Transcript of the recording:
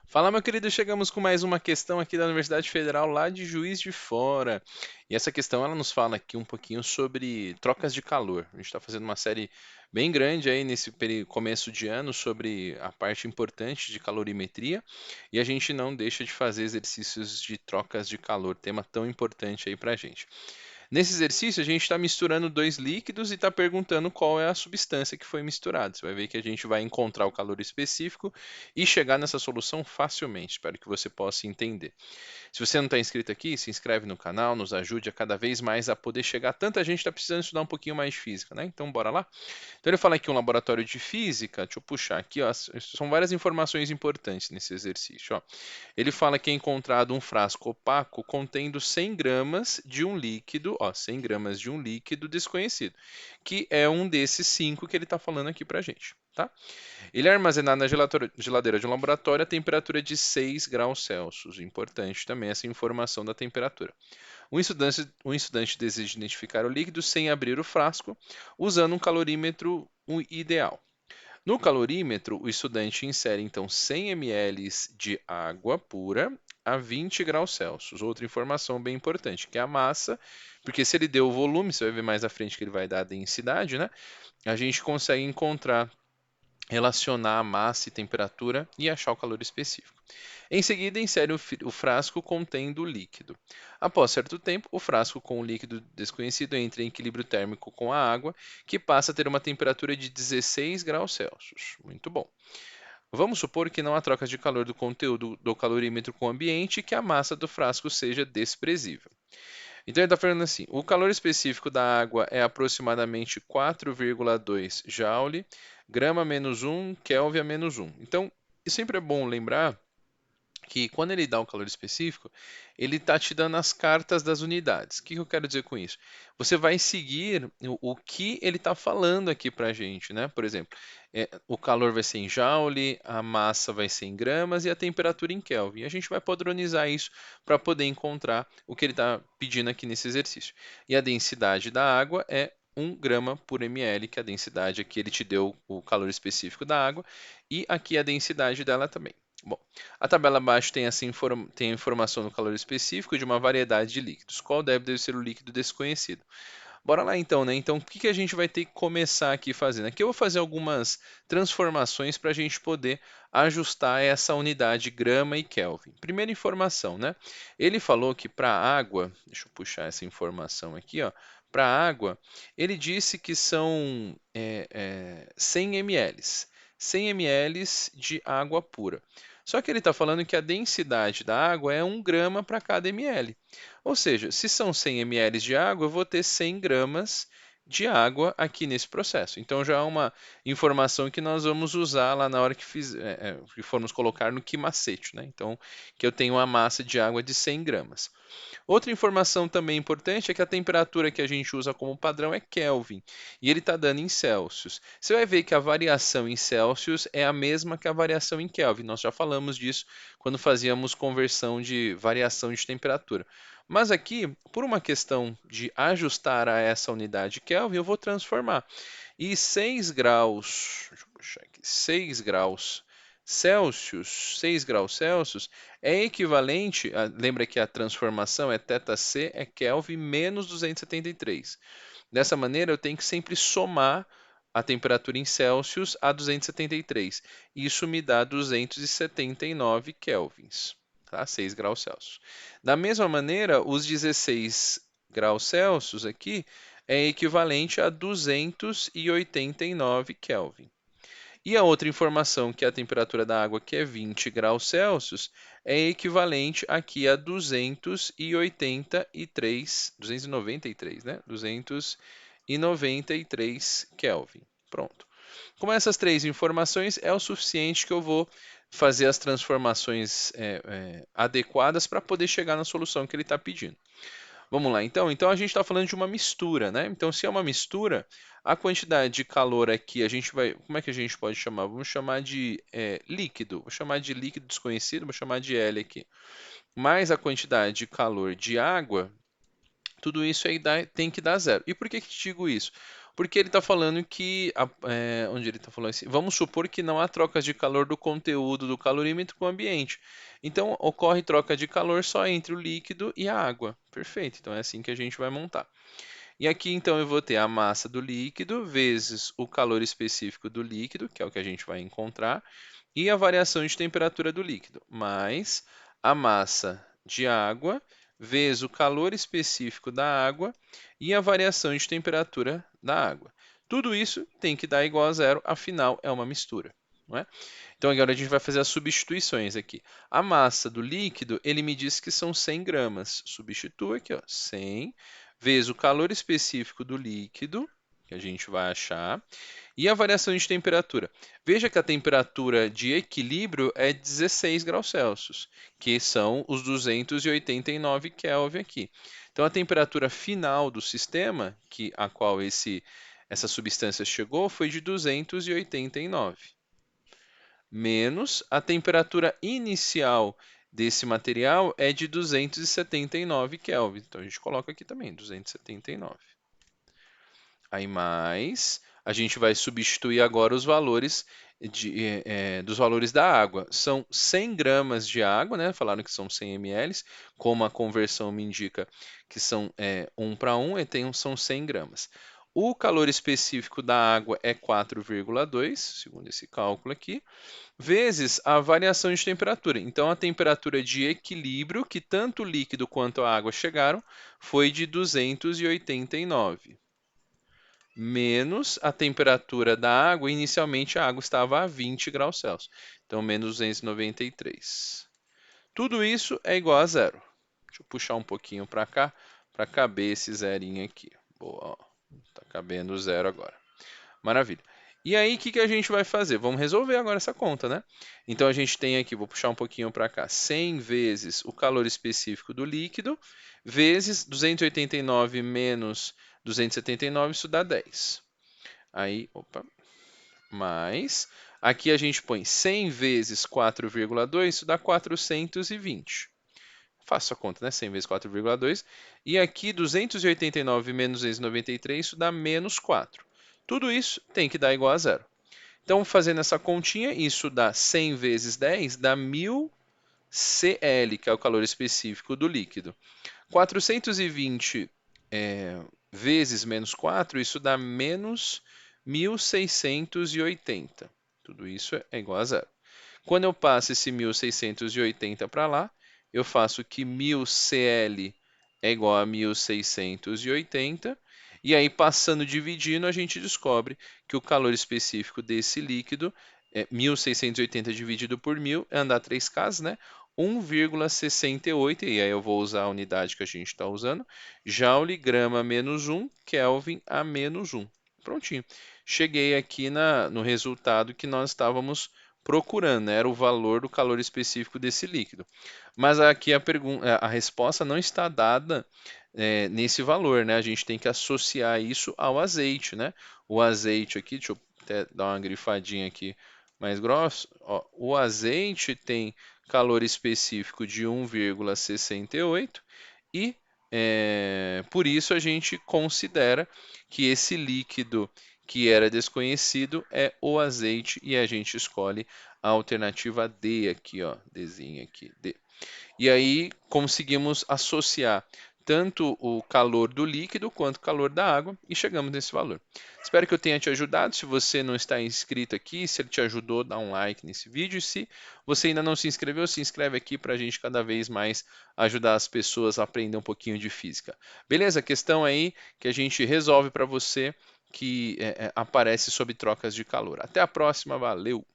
Fala, meu querido, chegamos com mais uma questão aqui da Universidade Federal lá de Juiz de Fora. E essa questão ela nos fala aqui um pouquinho sobre trocas de calor. A gente está fazendo uma série bem grande aí nesse começo de ano sobre a parte importante de calorimetria e a gente não deixa de fazer exercícios de trocas de calor, tema tão importante aí para a gente. Nesse exercício, a gente está misturando dois líquidos e está perguntando qual é a substância que foi misturada. Você vai ver que a gente vai encontrar o calor específico e chegar nessa solução facilmente. Espero que você possa entender. Se você não está inscrito aqui, se inscreve no canal, nos ajude a cada vez mais a poder chegar. Tanta gente está precisando estudar um pouquinho mais de física, né? Então, bora lá? Então, ele fala aqui um laboratório de física. Deixa eu puxar aqui, ó. São várias informações importantes nesse exercício, ó. Ele fala que é encontrado um frasco opaco contendo 100 gramas de um líquido, ó, 100 gramas de um líquido desconhecido, que é um desses cinco que ele está falando aqui para gente, tá? Ele é armazenado na geladeira de um laboratório a temperatura de 6 graus Celsius. Importante também essa informação da temperatura. Um estudante deseja identificar o líquido sem abrir o frasco, usando um calorímetro ideal. No calorímetro, o estudante insere então 100 ml de água pura a 20 graus Celsius. Outra informação bem importante, que é a massa, porque se ele deu o volume, você vai ver mais à frente que ele vai dar a densidade, né? A gente consegue encontrar, relacionar a massa e temperatura e achar o calor específico. Em seguida, insere o frasco contendo o líquido. Após certo tempo, o frasco com o líquido desconhecido entra em equilíbrio térmico com a água, que passa a ter uma temperatura de 16 graus Celsius. Muito bom. Vamos supor que não há trocas de calor do conteúdo do calorímetro com o ambiente e que a massa do frasco seja desprezível. Então ele está falando assim: o calor específico da água é aproximadamente 4,2 Joule, grama menos 1, Kelvin a menos 1. Então, sempre é bom lembrar que quando ele dá um calor específico, ele está te dando as cartas das unidades. O que eu quero dizer com isso? Você vai seguir o que ele está falando aqui para a gente, né? Por exemplo, o calor vai ser em joule, a massa vai ser em gramas e a temperatura em Kelvin. E a gente vai padronizar isso para poder encontrar o que ele está pedindo aqui nesse exercício. E a densidade da água é 1 grama por ml, que é a densidade aqui ele te deu o calor específico da água, e aqui a densidade dela também. Bom, a tabela abaixo tem a informação do calor específico de uma variedade de líquidos. Qual deve ser o líquido desconhecido? Bora lá então, né? Então, o que que a gente vai ter que começar aqui fazendo? Aqui eu vou fazer algumas transformações para a gente poder ajustar essa unidade grama e Kelvin. Primeira informação, né? Ele falou que para a água, deixa eu puxar essa informação aqui, ó. Para a água, ele disse que são 100 ml. 100 ml de água pura. Só que ele está falando que a densidade da água é 1 grama para cada ml. Ou seja, se são 100 ml de água, eu vou ter 100 gramas de água aqui nesse processo. Então já é uma informação que nós vamos usar lá na hora que formos colocar no que macete, né? Então, que eu tenho uma massa de água de 100 gramas. Outra informação também importante é que a temperatura que a gente usa como padrão é Kelvin, e ele está dando em Celsius. Você vai ver que a variação em Celsius é a mesma que a variação em Kelvin. Nós já falamos disso quando fazíamos conversão de variação de temperatura. Mas aqui, por uma questão de ajustar a essa unidade Kelvin, eu vou transformar. E 6 graus, deixa eu puxar aqui, 6 graus Celsius é equivalente, lembra que a transformação é θc, é Kelvin menos 273. Dessa maneira, eu tenho que sempre somar a temperatura em Celsius a 273. Isso me dá 279 kelvins, tá? 6 graus Celsius. Da mesma maneira, os 16 graus Celsius aqui é equivalente a 289 Kelvin. E a outra informação, que é a temperatura da água, que é 20 graus Celsius, é equivalente aqui a 293, né? 293 Kelvin. Pronto. Com essas três informações, é o suficiente que eu vou fazer as transformações adequadas para poder chegar na solução que ele está pedindo. Vamos lá, então. Então a gente está falando de uma mistura, né? Então, se é uma mistura, a quantidade de calor aqui a gente vai. Como é que a gente pode chamar? Vamos chamar de líquido. Vou chamar de líquido desconhecido, vou chamar de L aqui. Mais a quantidade de calor de água, tudo isso aí tem que dar zero. E por que que te digo isso? Porque ele está falando que, onde ele está falando assim, vamos supor que não há trocas de calor do conteúdo do calorímetro com o ambiente. Então, ocorre troca de calor só entre o líquido e a água. Perfeito, então é assim que a gente vai montar. E aqui, então, eu vou ter a massa do líquido vezes o calor específico do líquido, que é o que a gente vai encontrar, e a variação de temperatura do líquido, mais a massa de água vezes o calor específico da água e a variação de temperatura da água. Tudo isso tem que dar igual a zero, afinal é uma mistura, não é? Então agora a gente vai fazer as substituições aqui. A massa do líquido, ele me diz que são 100 gramas. Substitua aqui, ó, 100 vezes o calor específico do líquido, que a gente vai achar, e a variação de temperatura. Veja que a temperatura de equilíbrio é 16 graus Celsius, que são os 289 Kelvin aqui. Então a temperatura final do sistema, a qual essa substância chegou, foi de 289 menos a temperatura inicial desse material é de 279 Kelvin. Então a gente coloca aqui também 279. Aí mais, a gente vai substituir agora os valores dos valores da água. São 100 gramas de água, né? Falaram que são 100 ml, como a conversão me indica que são 1 para 1, são 100 gramas. O calor específico da água é 4,2, segundo esse cálculo aqui, vezes a variação de temperatura. Então, a temperatura de equilíbrio que tanto o líquido quanto a água chegaram foi de 289, menos a temperatura da água. Inicialmente, a água estava a 20 graus Celsius. Então, menos 293. Tudo isso é igual a zero. Deixa eu puxar um pouquinho para cá, para caber esse zerinho aqui. Boa, está cabendo zero agora. Maravilha. E aí, o que a gente vai fazer? Vamos resolver agora essa conta, né? Então, a gente tem aqui, vou puxar um pouquinho para cá, 100 vezes o calor específico do líquido, vezes 289 menos 279, isso dá 10. Aí, opa, mais, aqui a gente põe 100 vezes 4,2, isso dá 420. Faço a conta, né? 100 vezes 4,2. E aqui, 289 menos 293, isso dá menos 4. Tudo isso tem que dar igual a zero. Então, fazendo essa continha, isso dá 100 vezes 10, dá 1000 Cl, que é o calor específico do líquido. 420 vezes menos 4, isso dá menos 1680. Tudo isso é igual a zero. Quando eu passo esse 1680 para lá, eu faço que 1000 Cl é igual a 1680, e aí passando dividindo, a gente descobre que o calor específico desse líquido é 1680 dividido por 1000, é andar 3 casas, né? 1,68, e aí eu vou usar a unidade que a gente está usando, Joule grama menos 1, Kelvin a menos 1. Prontinho. Cheguei aqui no resultado que nós estávamos procurando, né? Era o valor do calor específico desse líquido. Mas aqui a resposta não está dada nesse valor, né? A gente tem que associar isso ao azeite, né? O azeite aqui, deixa eu até dar uma grifadinha aqui mais grosso. Ó, o azeite tem calor específico de 1,68 e por isso a gente considera que esse líquido que era desconhecido é o azeite e a gente escolhe a alternativa D aqui, ó, Dzinho aqui, D. E aí conseguimos associar tanto o calor do líquido quanto o calor da água e chegamos nesse valor. Espero que eu tenha te ajudado. Se você não está inscrito aqui, se ele te ajudou, dá um like nesse vídeo. E se você ainda não se inscreveu, se inscreve aqui para a gente cada vez mais ajudar as pessoas a aprender um pouquinho de física. Beleza? Questão aí que a gente resolve para você que aparece sob trocas de calor. Até a próxima, valeu!